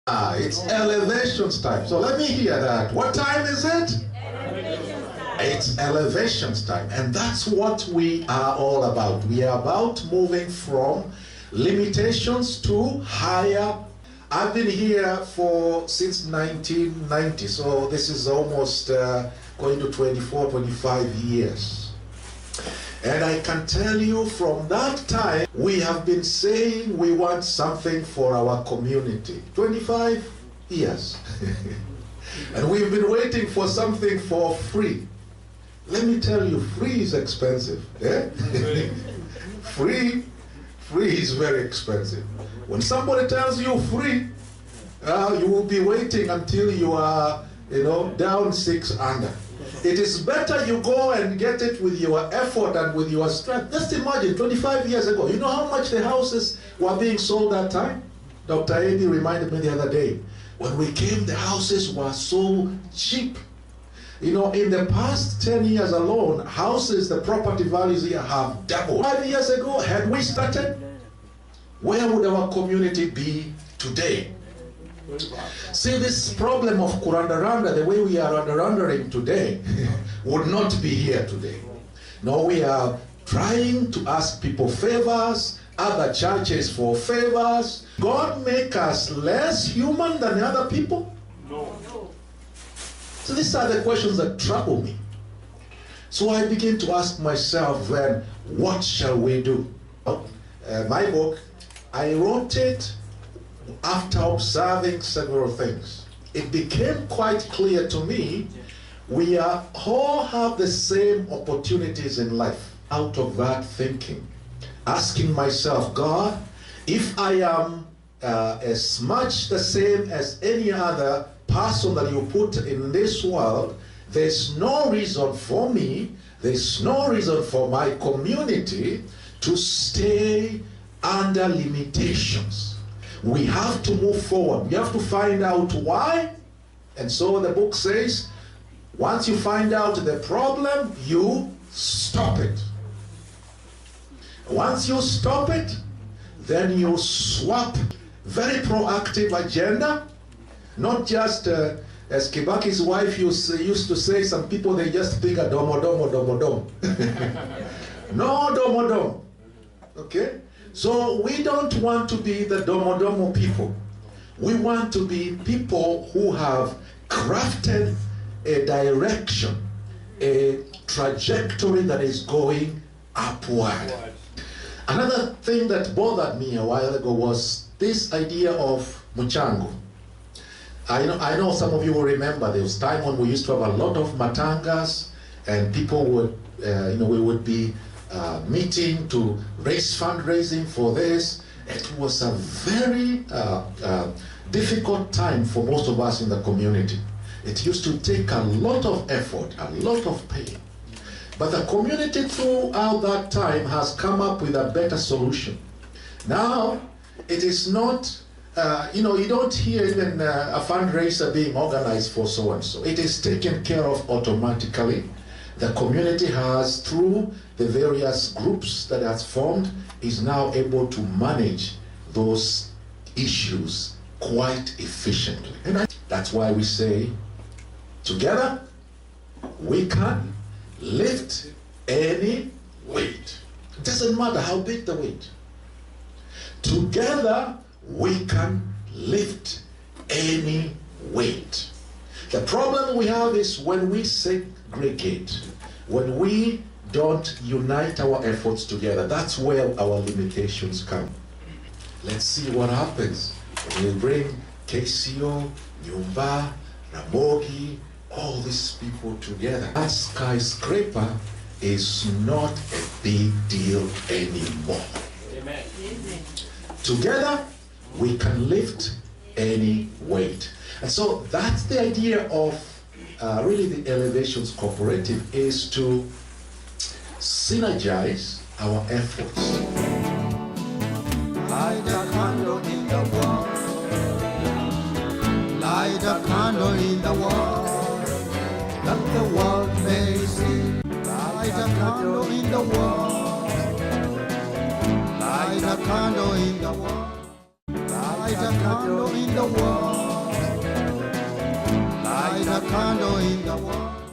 It's elevations time. So let me hear that. What time is it? It's elevations time. And that's what we are all about. We are about moving from limitations to higher. I've been here since 1990. So this is almost going to 24, 25 years. And I can tell you from that time, we have been saying we want something for our community. 25 years. And we've been waiting for something for free. Let me tell you, free is expensive. Eh? Free is very expensive. When somebody tells you free, you will be waiting until you are, down 6 under. It is better you go and get it with your effort and with your strength. Just imagine, 25 years ago, you know how much the houses were being sold that time? Dr. Eddie reminded me the other day. When we came, the houses were so cheap. In the past 10 years alone, houses, the property values here have doubled. 5 years ago, had we started, where would our community be today? See, this problem of kurandaranda, the way we are randarandering today, would not be here today. No, we are trying to ask people favors, other churches for favors. God make us less human than other people? No. So these are the questions that trouble me. So I begin to ask myself then, what shall we do? My book, I wrote it after observing several things. It became quite clear to me we all have the same opportunities in life. Out of that thinking, asking myself, God, if I am as much the same as any other person that you put in this world, there's no reason for me, there's no reason for my community to stay under limitations. We have to move forward. We have to find out why. And so the book says, once you find out the problem, you stop it. Once you stop it, then you swap. Very proactive agenda. Not just, as Kibaki's wife used to say, some people, they just think a domo. No domo. Okay? So we don't want to be the domo people. We want to be people who have crafted a direction, a trajectory that is going upward. Another thing that bothered me a while ago was this idea of muchango. I know some of you will remember there was time when we used to have a lot of matangas and people would, we would be meeting to raise fundraising for this. It was a very difficult time for most of us in the community. It used to take a lot of effort, a lot of pain. But the community throughout that time has come up with a better solution. Now, it is not, you don't hear even a fundraiser being organized for so-and-so. It is taken care of automatically. The community has, through the various groups that has formed, is now able to manage those issues quite efficiently. And that's why we say, together, we can lift any weight. It doesn't matter how big the weight. Together, we can lift any weight. The problem we have is when we segregate, when we don't unite our efforts together, that's where our limitations come. Let's see what happens when we bring KCO, Nyumba, Ramogi, all these people together. That skyscraper is not a big deal anymore. Amen. Together, we can lift any weight. And so that's the idea of really the Elevations Cooperative, is to synergize our efforts. Light a candle in the wall. Light a candle in the wall, that the world may see. Light a candle in the wall. Light a candle in the wall. light a candle in the world, light a candle in the world.